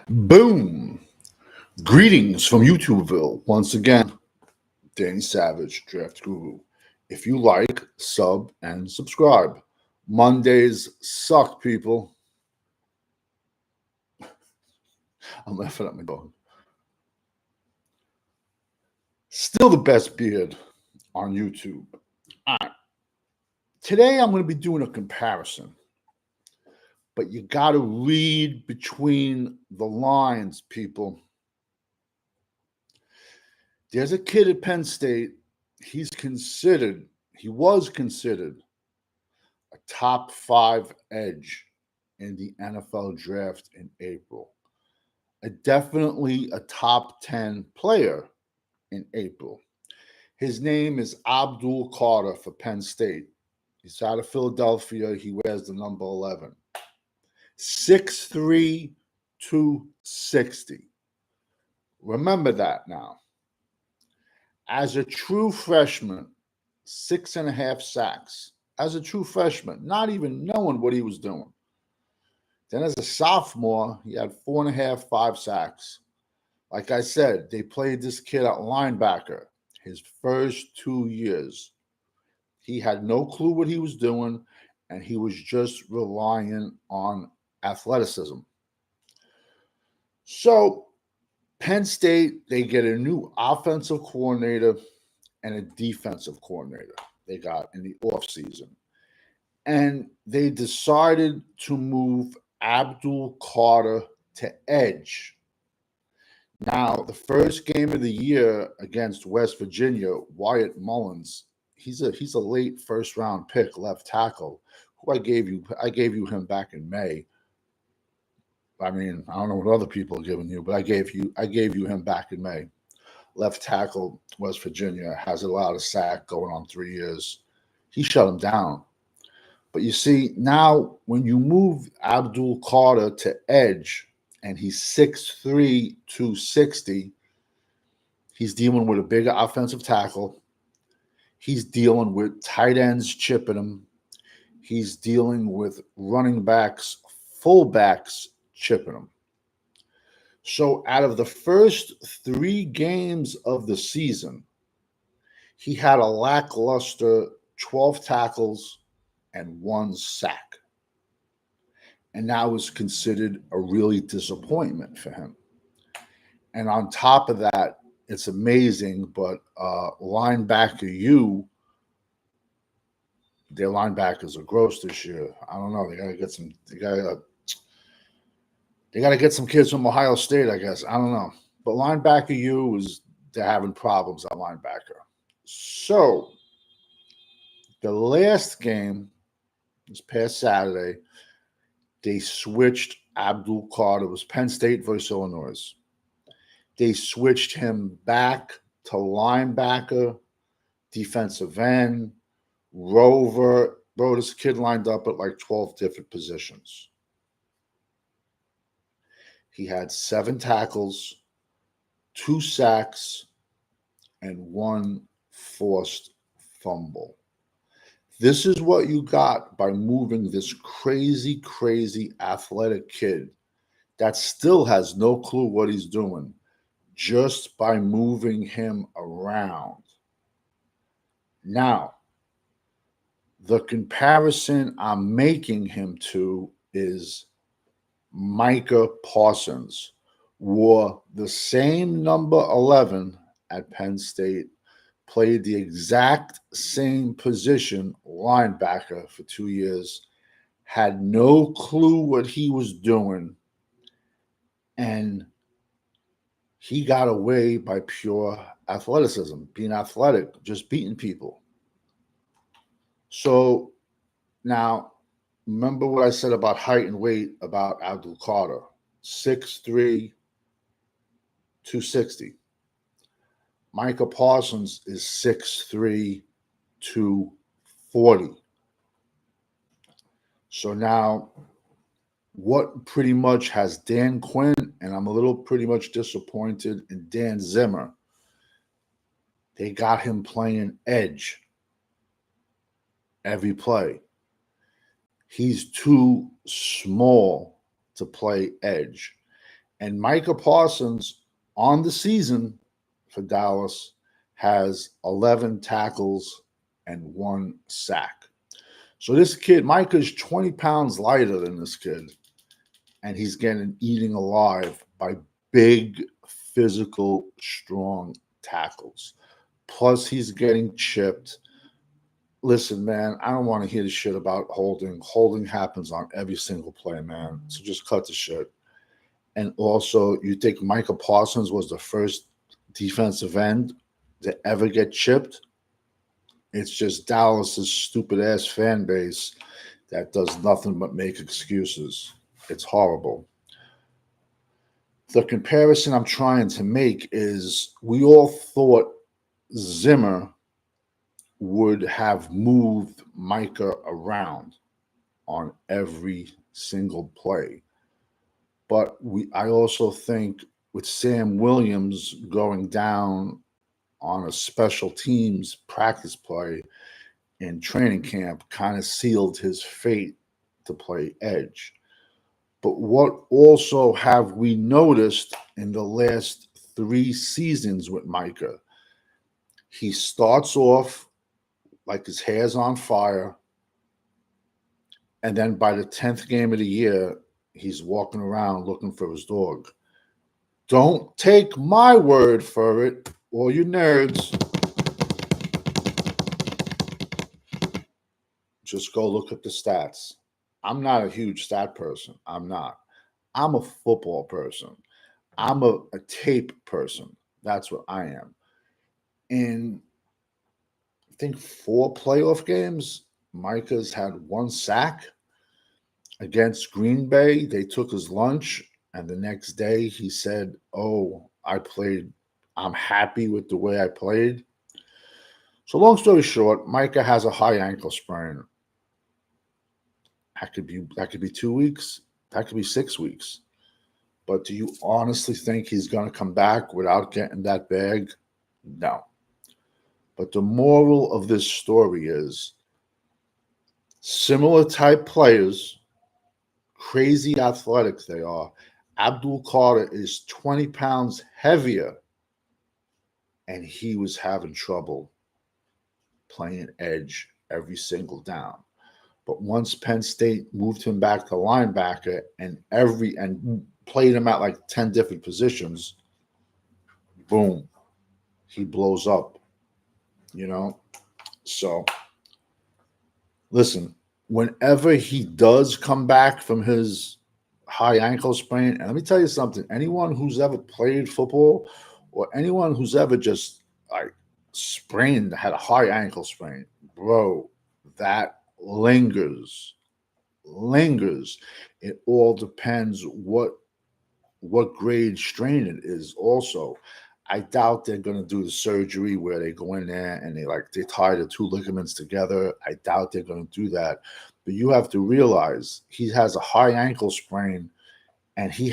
Boom! Greetings from YouTubeville. Once again, Danny Savage, Draft Guru. If you like, sub and subscribe. Mondays suck, people. I'm laughing at my dog. Still the best beard on YouTube. All right. Today I'm going to be doing a comparison, but you got to read between the lines, people. There's a kid at Penn State. He was considered a top 5 edge in the NFL draft in April. Definitely a top 10 player in April. His name is Abdul Carter for Penn State. He's out of Philadelphia. He wears the number 11. 6'3", 260. Remember that now. As a true freshman, 6.5 sacks. As a true freshman, not even knowing what he was doing. Then as a sophomore, he had 4.5, 5 sacks. Like I said, they played this kid at linebacker his first 2 years. He had no clue what he was doing, and he was just relying on athleticism. So Penn State, they get a new offensive coordinator and a defensive coordinator they got in the offseason. And they decided to move Abdul Carter to edge. Now, the first game of the year against West Virginia, Wyatt Mullins, he's a late first round pick, left tackle, who I gave you him back in May. I mean, I don't know what other people are giving you, but I gave you him back in May. Left tackle, West Virginia, has allowed a sack going on 3 years. He shut him down. But you see, now when you move Abdul Carter to edge, and he's 6'3", 260, he's dealing with a bigger offensive tackle. He's dealing with tight ends chipping him. He's dealing with running backs, fullbacks chipping him. So out of the first 3 games of the season, he had a lackluster 12 tackles and 1 sack. And that was considered a really disappointment for him. And on top of that, it's amazing, but linebacker their linebackers are gross this year. I don't know. They got to get some. They got to get some kids from Ohio State, I guess. I don't know. But linebacker they're having problems at linebacker. So the last game, this past Saturday, they switched Abdul Carter. It was Penn State versus Illinois. They switched him back to linebacker, defensive end, rover. Bro, this kid lined up at like 12 different positions. He had 7 tackles, 2 sacks, and 1 forced fumble. This is what you got by moving this crazy, crazy athletic kid that still has no clue what he's doing, just by moving him around. Now, the comparison I'm making him to is Micah Parsons, wore the same number 11 at Penn State, played the exact same position, linebacker, for 2 years, had no clue what he was doing, and he got away by pure athleticism, being athletic, just beating people. So now, remember what I said about height and weight about Abdul Carter, 6'3", 260. Micah Parsons is 6'3", 240. So now, what pretty much has Dan Quinn, and I'm a little pretty much disappointed in Dan Zimmer, they got him playing edge every play. He's too small to play edge. And Micah Parsons on the season for Dallas has 11 tackles and 1 sack. So this kid, Micah's 20 pounds lighter than this kid, and he's getting eaten alive by big, physical, strong tackles. Plus, he's getting chipped. Listen, man, I don't want to hear the shit about holding. Holding happens on every single play, man. So just cut the shit. And also, you think Micah Parsons was the first defensive end to ever get chipped? It's just Dallas's stupid ass fan base that does nothing but make excuses. It's horrible. The comparison I'm trying to make is we all thought Zimmer would have moved Micah around on every single play. But I also think with Sam Williams going down on a special teams practice play in training camp kind of sealed his fate to play edge. But what also have we noticed in the last 3 seasons with Micah? He starts off like his hair's on fire, and then by the 10th game of the year, he's walking around looking for his dog. Don't take my word for it, all you nerds. Just go look at the stats. I'm not a huge stat person. I'm not. I'm a football person. I'm a tape person. That's what I am. In, I think, 4 playoff games, Micah's had 1 sack. Against Green Bay, they took his lunch, and the next day he said, "Oh, I'm happy with the way I played." So long story short, Micah has a high ankle sprain. That could be 2 weeks. That could be 6 weeks. But do you honestly think he's going to come back without getting that bag? No. But the moral of this story is similar type players, crazy athletic they are. Abdul Carter is 20 pounds heavier, and he was having trouble playing edge every single down. But once Penn State moved him back to linebacker and played him at like 10 different positions, boom, he blows up, you know? So, listen, whenever he does come back from his high ankle sprain, and let me tell you something, anyone who's ever played football or anyone who's ever just like had a high ankle sprain, bro, that lingers. It all depends what grade strain it is also. I doubt they're going to do the surgery where they go in there and they tie the 2 ligaments together. I doubt they're going to do that. But you have to realize he has a high ankle sprain, and he's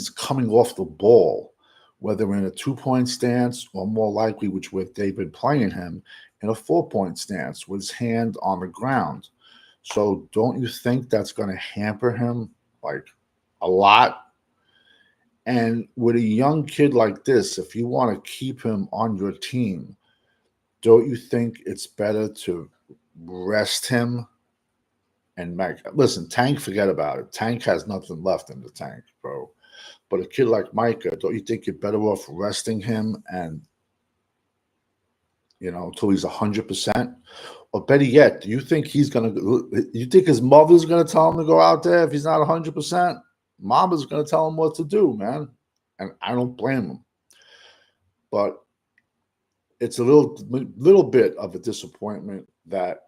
coming off the ball, whether in a 2-point stance or more likely, which they've been playing him, in a 4-point stance with his hand on the ground. So don't you think that's going to hamper him like a lot? And with a young kid like this, if you want to keep him on your team, don't you think it's better to rest him and listen, Tank, forget about it. Tank has nothing left in the tank, bro. But a kid like Micah, don't you think you're better off resting him and until he's 100%? Or better yet, do you think you think his mother's gonna tell him to go out there if he's not 100%? Mama's gonna tell him what to do, man. And I don't blame him. But it's a little bit of a disappointment that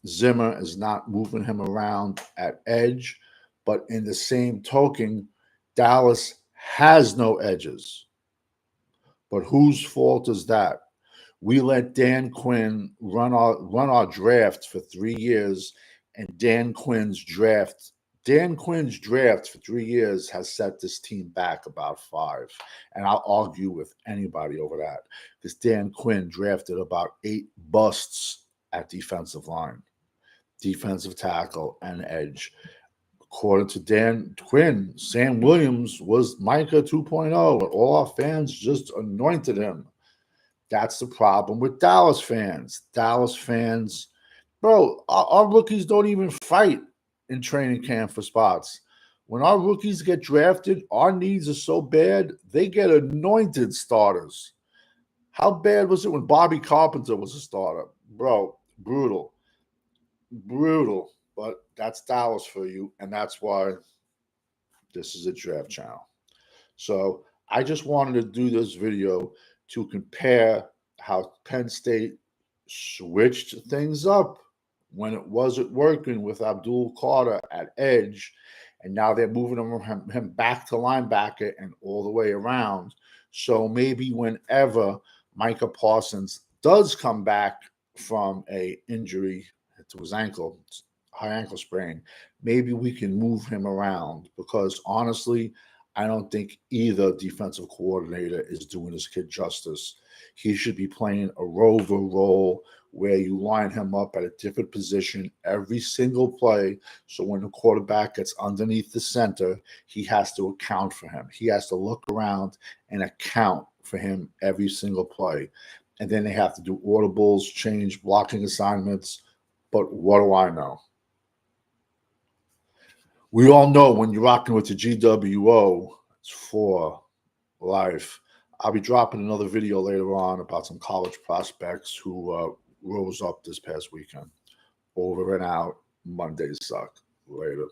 Zimmer is not moving him around at edge. But in the same token, Dallas has no edges. But whose fault is that? We let Dan Quinn run our draft for 3 years, and Dan Quinn's draft for 3 years has set this team back about 5. And I'll argue with anybody over that, because Dan Quinn drafted about 8 busts at defensive line, defensive tackle, and edge. According to Dan Quinn, Sam Williams was Micah 2.0, and all our fans just anointed him. That's the problem with Dallas fans. Dallas fans, bro, our rookies don't even fight in training camp for spots. When our rookies get drafted, our needs are so bad, they get anointed starters. How bad was it when Bobby Carpenter was a starter? Bro, brutal. Brutal. But that's Dallas for you, and that's why this is a draft channel. So I just wanted to do this video to compare how Penn State switched things up when it wasn't working with Abdul Carter at edge, and now they're moving him back to linebacker and all the way around. So maybe whenever Micah Parsons does come back from a injury to his ankle, high ankle sprain, maybe we can move him around, because honestly, I don't think either defensive coordinator is doing this kid justice. He should be playing a rover role where you line him up at a different position every single play. So when the quarterback gets underneath the center, he has to account for him. He has to look around and account for him every single play. And then they have to do audibles, change blocking assignments. But what do I know? We all know when you're rocking with the GWO, it's for life. I'll be dropping another video later on about some college prospects who rose up this past weekend. Over and out. Mondays suck. Later.